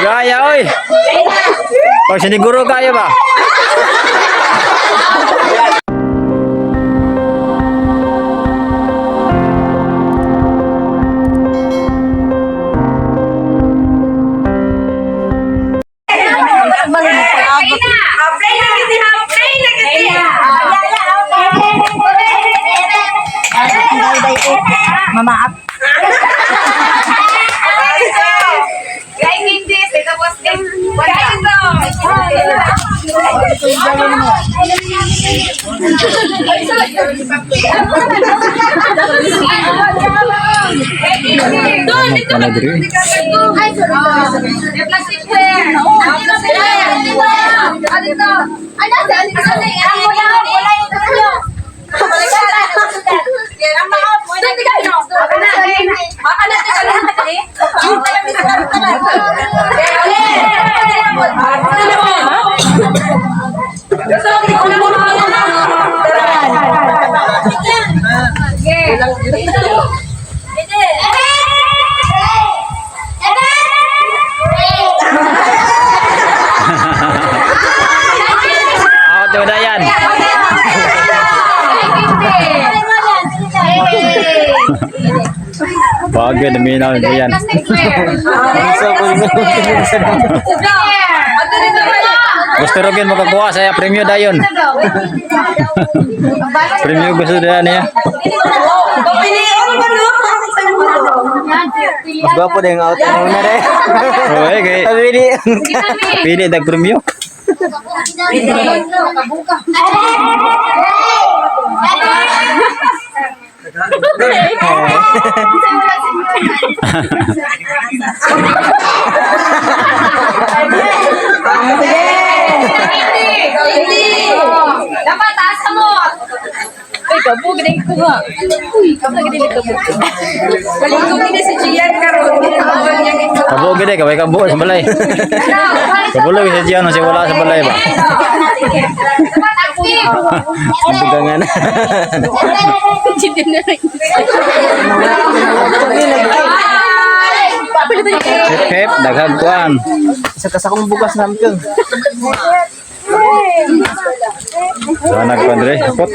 Gaya, oy. Oh, siniguro kaya ba? Mamaap. Tuh Dayan. Bagay na minaw Dayan. Gusto rin makakuha saya premyo Dayon. Premyo gusto Dayan ya. Mas gwapo deh yang out yang una deh. Oh, okay. Pili dag premyo. Dapat taas mo. Ay, kabog na ito nga. Uy, kabog na ito. Kalingkong ini si Gian karon. Kabo gede kaway kabo sa balay. Kabulog sa diyan si wala sa balay ba. Ang tugangan. Hep daghag kuan. Sa kasakong bukas namin. Sana kuan dire. Pot.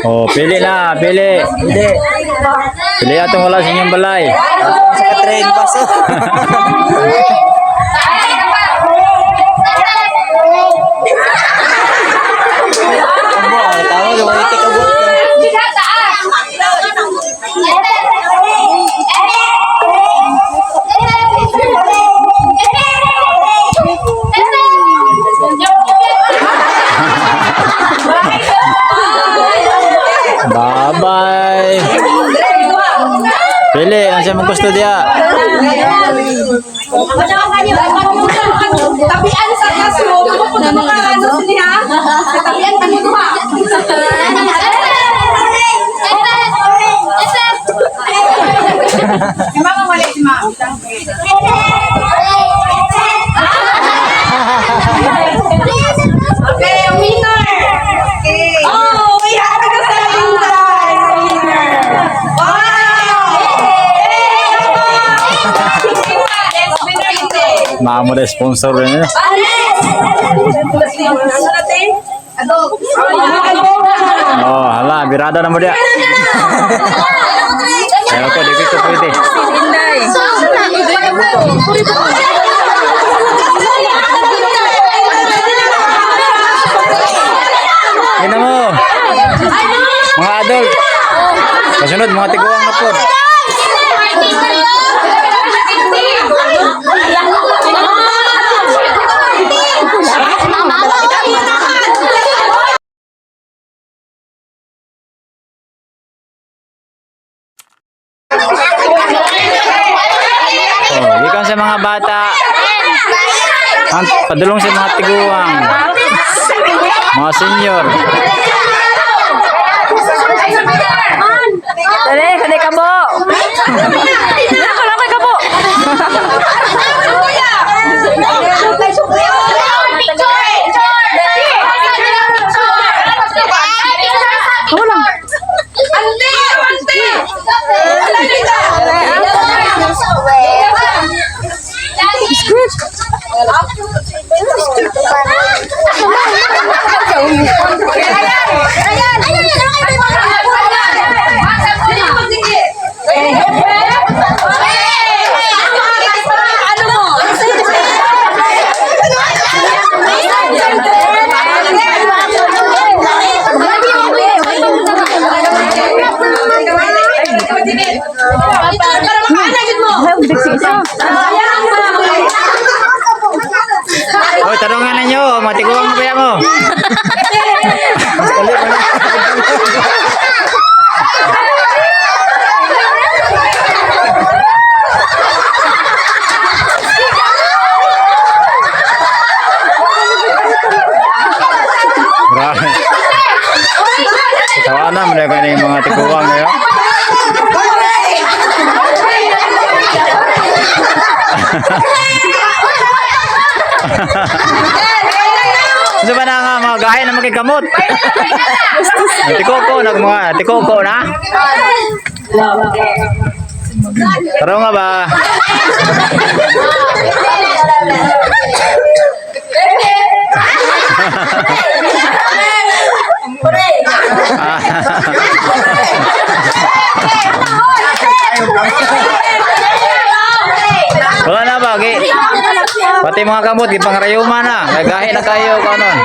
Oh, pili na, pili. Hindi. Pili atong wala sa inyong balay. Sa train paso. Tahu lu wanita kabut. Bye-bye. Pili, ang siya mong gusto dia. Tapian sa classroom. Pupunta mo ka ano sila. Tapian ka mo ha. Si Mama wala si Mama. Okay, winner. Okay. Oh, we have to sa winner. Wow. Mamo de sponsor rin. Oh, hala, birada na mo dia. Ayo ko dito ko pwede. Ina mo. Mga adult. Kasunod mga tiguang na po. mga bata. Padulong sa mga tiguang. Mga senior. Dali, kani kabo. Nako lang kay kabo. Kamu lang. Ante, ante. Hoy, tarungan ninyo. Mga tiguang mo kaya mo. Grabe. Tawanan mo na yung mga tiguang ngayon. Ano ba na nga mga gahe na magkikamot? Tikoko na? Taro nga ba? Wala na ba? Pati mga kamot, ipangrayuma na. Nagahe na kayo kanon.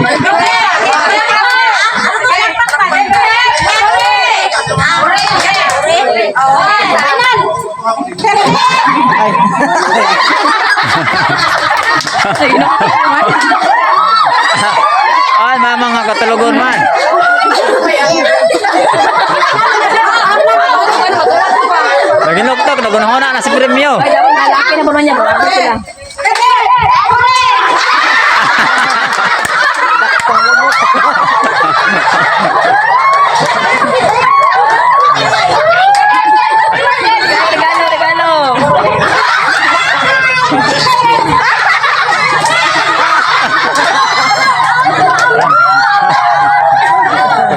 Ay, mga katulugon man. Naginuktok, nagunahuna na si premyo. Ay, dapat lalaki na puno niya. Bago sila. Regalo.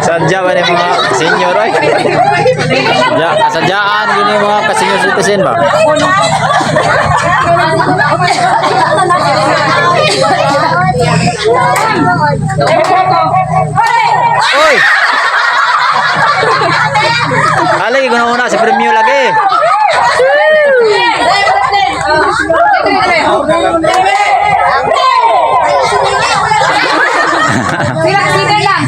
Sadya ba ni mga senior ay? Kasadyaan gini mga ka-senior citizen ba? Oy! Kali guna-una si premyo lagi. Sila lang.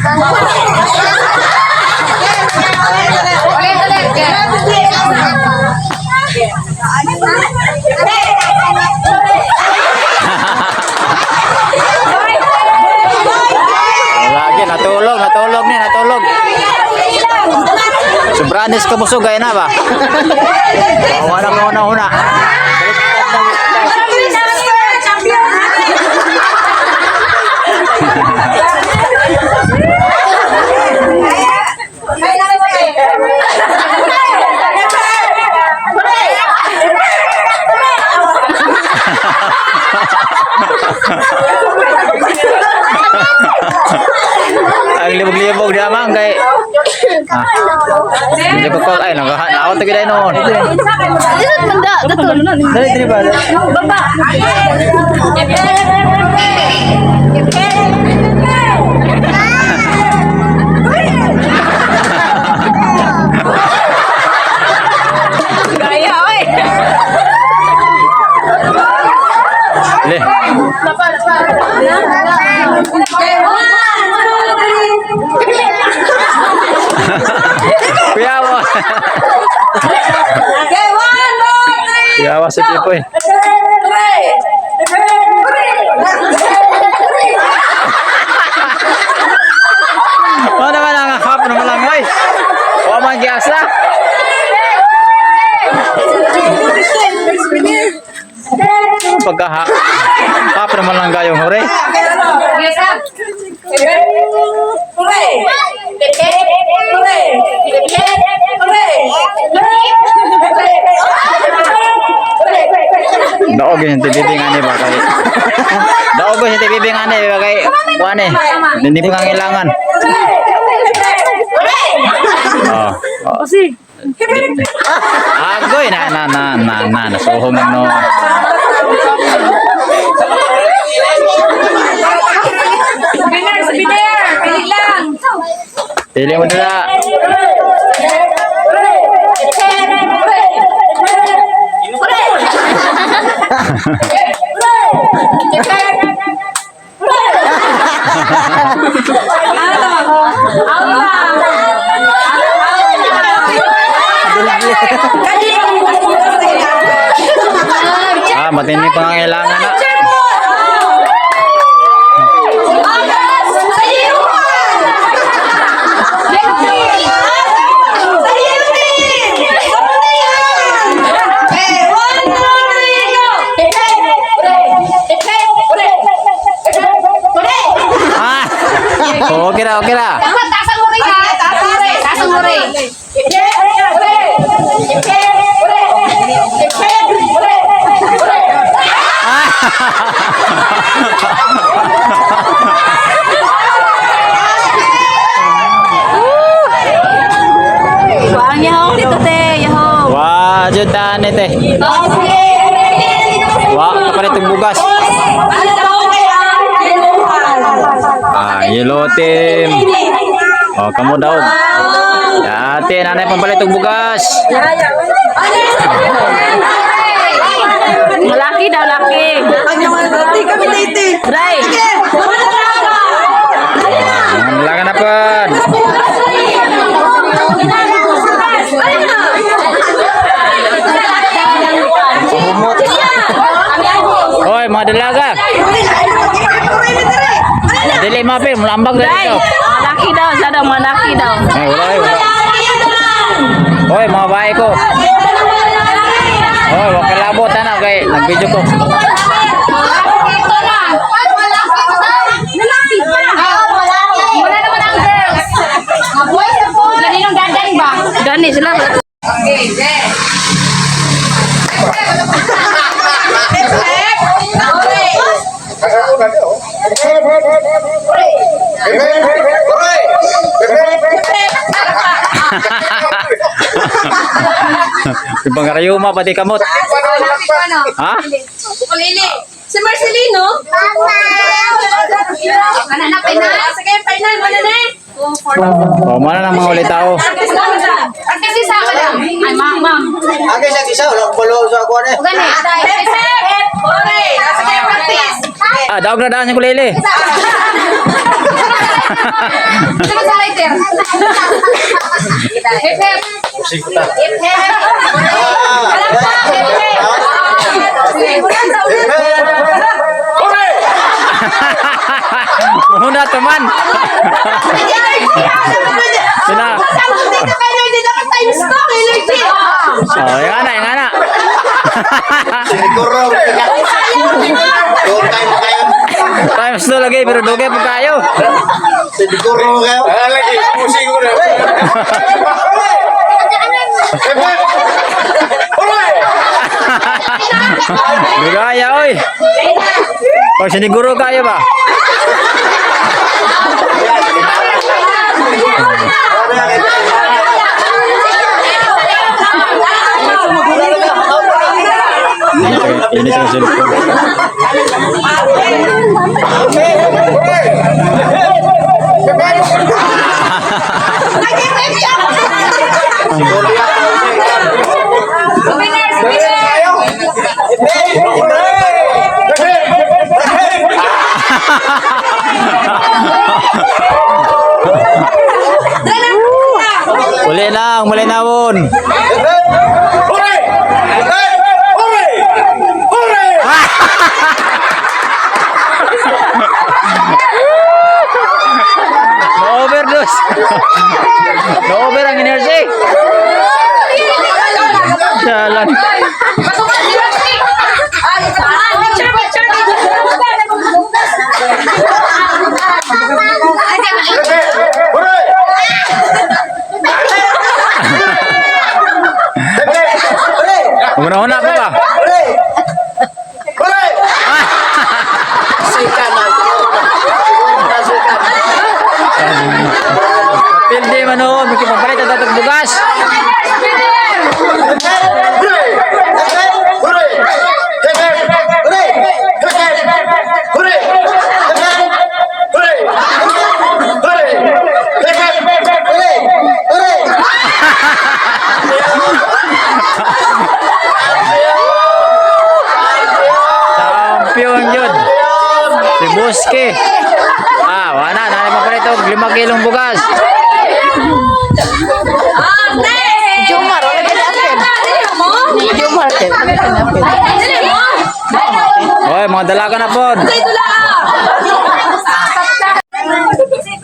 Lagi natulog ni. Sobranis ka busog gaya na ba? Wala ka una. Ang libog-libog naman kay hindi ko ay nakahanap to gid noon. Dali ba? Baba. Gaya oy. Le. Kuyawa. Kuyawa si Pipo eh. Ano naman ang hap na malangoy? O man gyasa. pagkaha. Apa naman lang gayong hore. Daog yung tibibingan ba kay. Daog yung tibibingan ba kay kuan eh. Hindi pa kailangan. Oh. Oh. Agoy na nasuhong no. Biner, pili lang. Pili mo nila. Matindi pangangailangan na. Okay lah. Tasang uri ha. Tasang uri. Wang yaho dito te, yaho. Wah, jutaan ito eh. Wah, kapalit yung bugas. Yellow team. Oh, kamu daw. Ate, nanay pampalit yung bugas. Malaki daw, laki. Ray. Langan apa? Hoy, mga dalaga. Dili mapil, melambag dari Ray. ito. Malaki daw, siya daw, malaki daw. Wala. Hoy, mga bahay ko. Hoy, wag kalabot na kay nag-video ko. Wala naman ang girls. Ganinong dandan ba? Gani sila. Okay, there. Pangarayuma pati kamot. Ha? Kulili. Si Marcelino? Ano na, final? Sige, final. Ano na? Oh, mana nang mga ulit tao? Artisi sa akin lang. Ay, ma'am. Agay sa isa, wala palo sa ako na. Gani. Ore. Sige, practice. Ah, daog na daan yung kulili. Sama sa lighter. Hip hip. Hip hip. Alam pa, hip hip. Muna teman. Sina. Oh, yang anak. Siguro. Times 2 lagi biru doge pa kayo. Siguro kayo. Lagi, pusing ko na. Gaya oy. Oh, siniguro kayo ba? Ini saya cellphone. Mulai na won. Overdose. Over ang energy. Jalan. Una-una ka ba? Hore! Hore! Sikat na. Sikat. Pildi manood, may kipapalit ang tatag bugas. Hore! Hore! Hore! Hore! Champion yun. Si Buski. Wala. Nalay pa ito. 5 kilong bugas. Jumar, wala ka natin. Jumar, Oy, mga dalaga na po.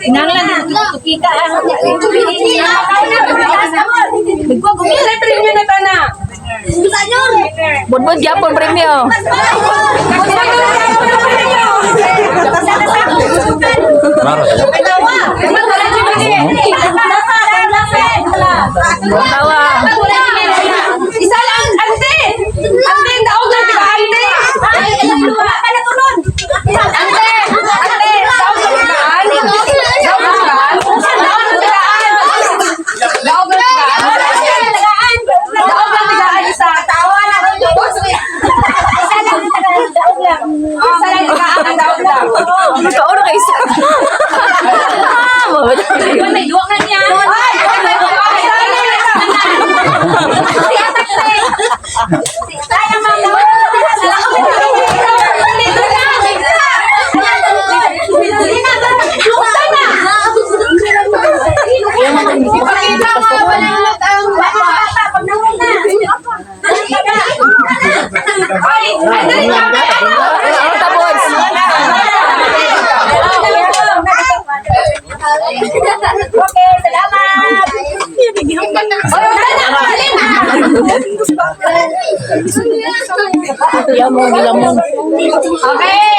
Nanglan dito kita ang nagko-gumila premium na kana. Sanyor. Budbud gyapon premium. Klaro sila. Tawa. Isa lang ante. Ante daog na tiga ante. Kana tulon. Ante. Ante daog na tiga ante. Okay, salamat. Okay, sunod. Hore!